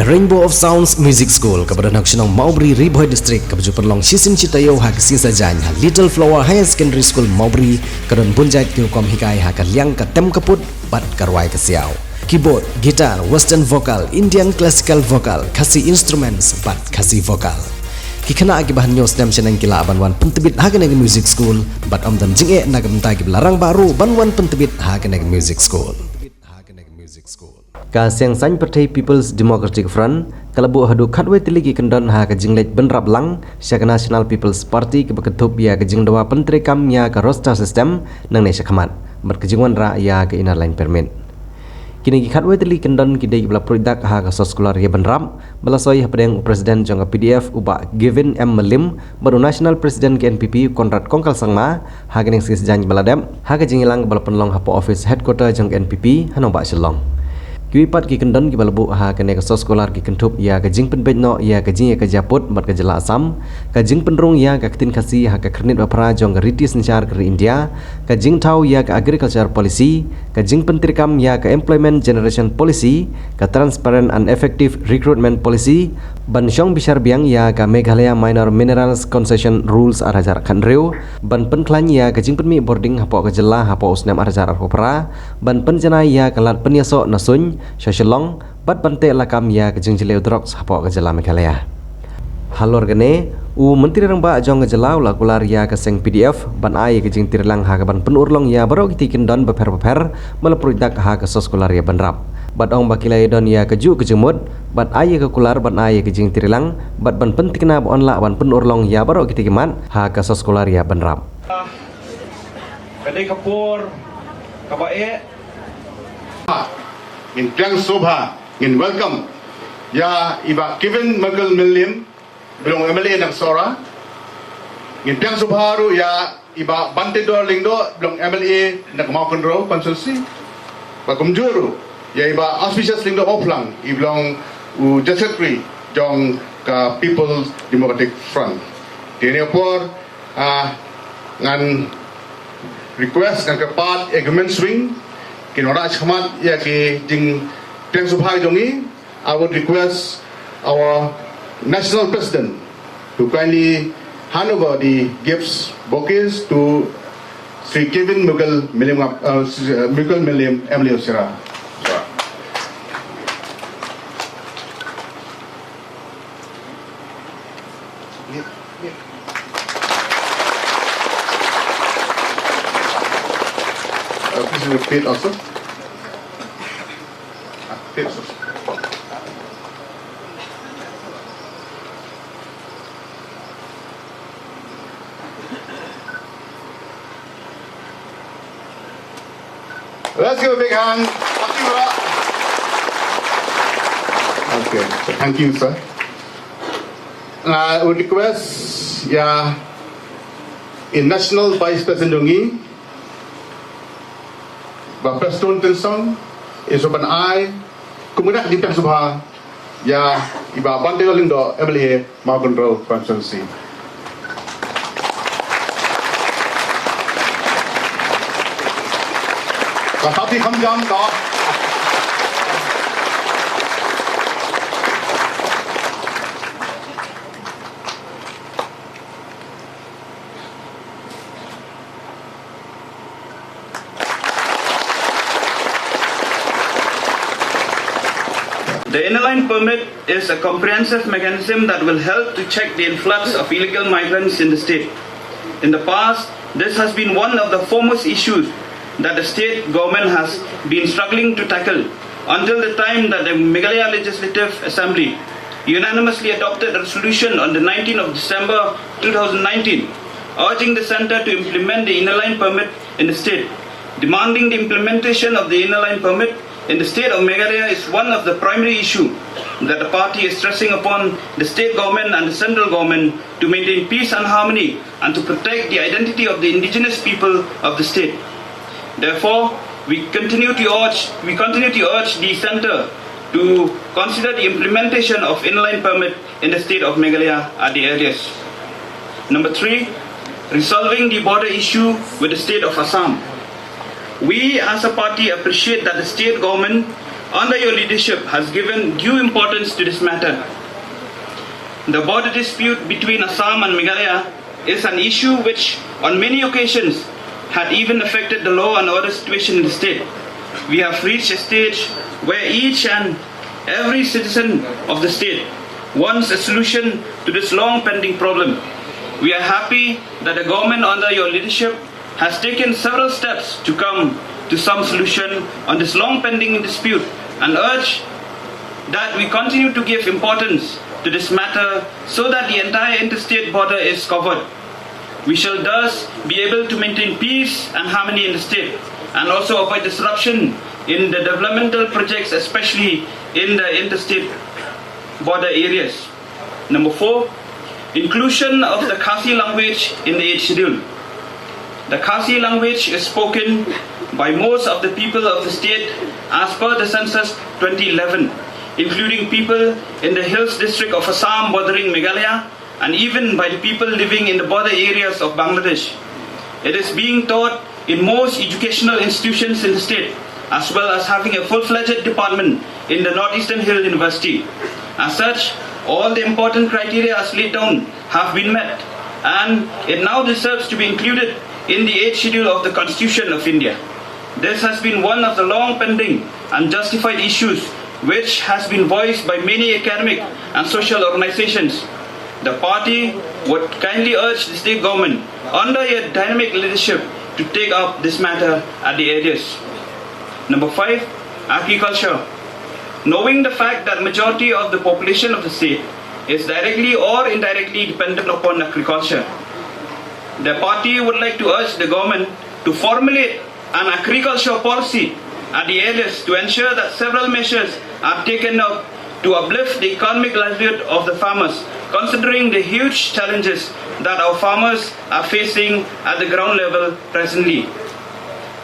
The Rainbow of Sounds Music School kepada nak senang Maubri Bhoi District kepada perlong sisin citayo hak sisa jan Little Flower Higher Secondary School Maubri kedon bunjait ke kom hikai hak liang ke tem Khappud bat karwai ke siau. Keyboard, gitar, western vocal, Indian classical vocal, kasih instruments bat kasih vocal. Kikana agi bahan nyos dam senang kila banwan pentebit hak neg music school bat om dam jinge nak mentai ke larang baru banwan pentebit hak neg music school. Ka Seng Sainpyrthei People's Democratic Front kalabu haduh Tylli kyndon ha ke jingleit bynrap lang Syaka National People's Party ke Kynthup ya ke Jingdawa pyntreikam ya ke roster system nangne shakhmat ber ke jingwanrah ya ke inner line permit. Kini Tylli kyndon kidai bela produk ha ke sekolah ya bynrap belasoi pedang presiden jong PDF uba given Melim baru national president ke NPP Conrad K Sangma ha ke ning sisjan beladam ha ke jingilang bela penlong hapo office headquarter jong NPP Nongbah Shillong. Kibat ki kyndon ki balabu ha ke nek sekolah ki Kynthup ya ke jing penbetno ya ke jing ke japut mat ke jela asam ke jing penrung ya ke tin khasi ha ke kernit bapra jong riti sencar ke India ke jing tau ya ke agriculture policy ke jing pyntreikam ya ke employment generation policy ke transparent and effective recruitment policy ban syong bisar biang ya ke Meghalaya minor minerals concession rules arajar kanreu ban penklan ya ke jing penmi boarding hapo ke jela hapo usnam arajar kopra ban penjana ya ke lat Pyniasoh nasun Shillong bat bante lakam ya ke jingleit drugs hapo ke jela Meghalaya. Halor gene u menteri rangba jong ke jela lakular ya ke Seng PDF ban ai ke jing tirlang ha ke ban penurlong ya baro ki kyndon beper meleprodak ha ke sekolah ya bynrap. Bat ong bakilai don ya ke ju ke jemut bat ai ke kular ban ai ke jing tirlang bat ban pentikna bon la ban penurlong ya baro ki tikimat ha ke sekolah ya bynrap. Kadai khubor kabae in sngewbha in welcome ya iba given magal milim belong MLA nak sora in sngewbha ru ya iba bante do lingdo belong MLA nak mau kontrol konsulsi ba kumjuru ya iba auspicious lingdo oplang iblong u secretary jong ka People's Democratic Front dini por ngan request ngan kepat agreement swing Kinorah Hakhmat ya ke jing sngewbha jongi. I would request our national president to kindly hand over the gifts bouquets to Sri Kevin Mughal Milim Emily Osira. Please repeat also. Let's give a big hand. Okay, thank you, sir. I would request, in National Vice President Dongi, Bapak Stone Tensong, Isopan I, kemudian di sngewbha, iba bante lindo MLA mau kontrol konstitusi. Tapi jam kau. The inner line permit is a comprehensive mechanism that will help to check the influx of illegal migrants in the state. In the past, this has been one of the foremost issues that the state government has been struggling to tackle until the time that the Meghalaya Legislative Assembly unanimously adopted a resolution on the 19th of December 2019 urging the centre to implement the inner line permit in the state. Demanding the implementation of the inner line permit in the state of Meghalaya is one of the primary issues that the party is stressing upon the state government and the central government to maintain peace and harmony and to protect the identity of the indigenous people of the state. Therefore, we continue to urge the centre to consider the implementation of inline permit in the state of Meghalaya at the earliest. Number 3, resolving the border issue with the state of Assam. We as a party appreciate that the state government under your leadership has given due importance to this matter. The border dispute between Assam and Meghalaya is an issue which on many occasions had even affected the law and order situation in the state. We have reached a stage where each and every citizen of the state wants a solution to this long pending problem. We are happy that the government under your leadership has taken several steps to come to some solution on this long pending dispute and urge that we continue to give importance to this matter so that the entire interstate border is covered. We shall thus be able to maintain peace and harmony in the state and also avoid disruption in the developmental projects, especially in the interstate border areas. Number 4, inclusion of the Khasi language in the 8th schedule. The Khasi language is spoken by most of the people of the state as per the census 2011, including people in the hills district of Assam bordering Meghalaya and even by the people living in the border areas of Bangladesh. It is being taught in most educational institutions in the state, as well as having a full-fledged department in the Northeastern Hill University. As such, all the important criteria as laid down have been met, and it now deserves to be included in the 8th schedule of the Constitution of India. This has been one of the long pending and justified issues which has been voiced by many academic and social organizations. The party would kindly urge the state government under your dynamic leadership to take up this matter at the earliest. Number 5, agriculture. Knowing the fact that majority of the population of the state is directly or indirectly dependent upon agriculture, the party would like to urge the government to formulate an agriculture policy at the earliest to ensure that several measures are taken up to uplift the economic livelihood of the farmers, considering the huge challenges that our farmers are facing at the ground level presently.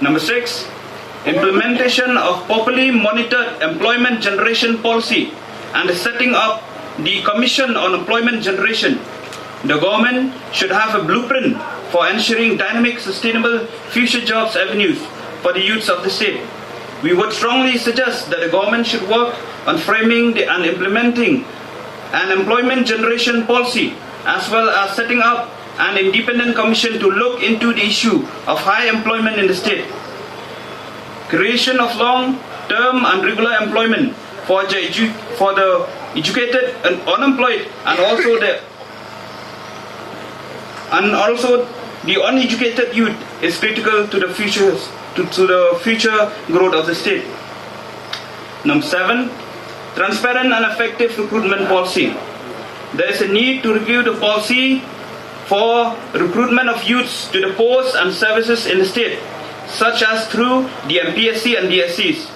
Number 6, implementation of properly monitored employment generation policy and setting up the Commission on Employment Generation. The government should have a blueprint for ensuring dynamic, sustainable future jobs avenues for the youths of the state. We would strongly suggest that the government should work on framing and implementing an employment generation policy, as well as setting up an independent commission to look into the issue of high employment in the state. Creation of long-term and regular employment for the educated and unemployed, and also the uneducated youth is critical to the future growth of the state. Number 7, transparent and effective recruitment policy. There is a need to review the policy for recruitment of youths to the posts and services in the state, such as through the MPSC and DSCs.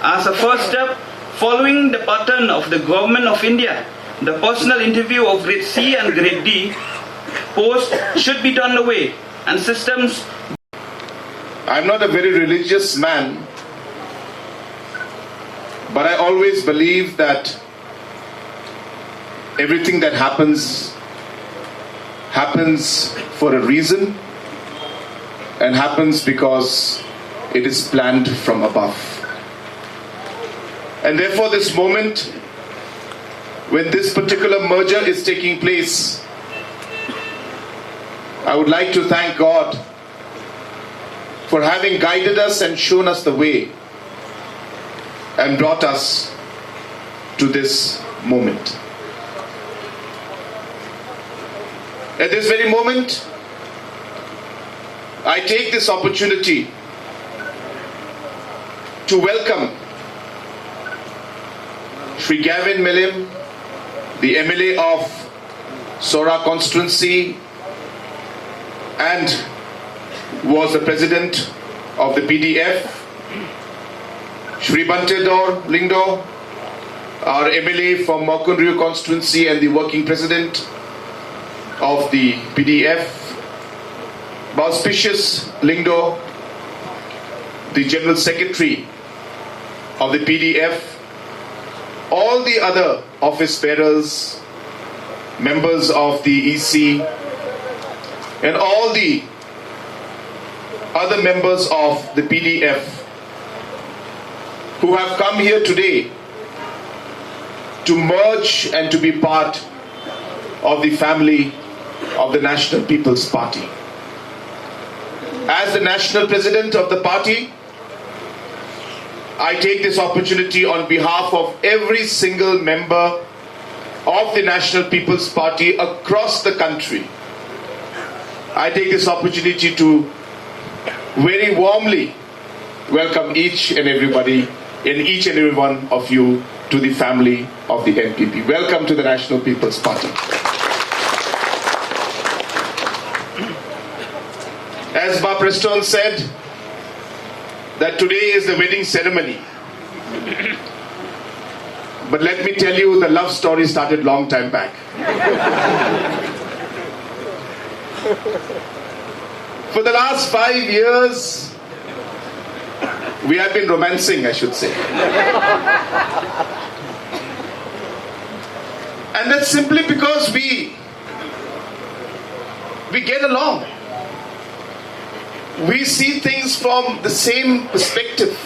As a first step, following the pattern of the Government of India, the personal interview of grade C and grade D posts should be done away, and systems. I'm not a very religious man, but I always believe that everything that happens for a reason and happens because it is planned from above. And therefore this moment, when this particular merger is taking place, I would like to thank God for having guided us and shown us the way and brought us to this moment. At this very moment, I take this opportunity to welcome Shri Gavin Millim, the MLA of Sora constituency and was the president of the PDF, Shri Bantedor Lingdo, our MLA from Makunriu constituency and the working president of the PDF, Auspicious Lingdo, the general secretary of the PDF, all the other office bearers, members of the EC, and all the other members of the PDF. who have come here today to merge and to be part of the family of the National People's Party. As the National President of the party, I take this opportunity on behalf of every single member of the National People's Party across the country. I take this opportunity to very warmly welcome each and everybody and each and every one of you to the family of the NPP. Welcome to the National People's Party. As Ma Preston said, that today is the wedding ceremony. But let me tell you, the love story started long time back. For the last 5 years, we have been romancing, I should say. And that's simply because we get along. We see things from the same perspective.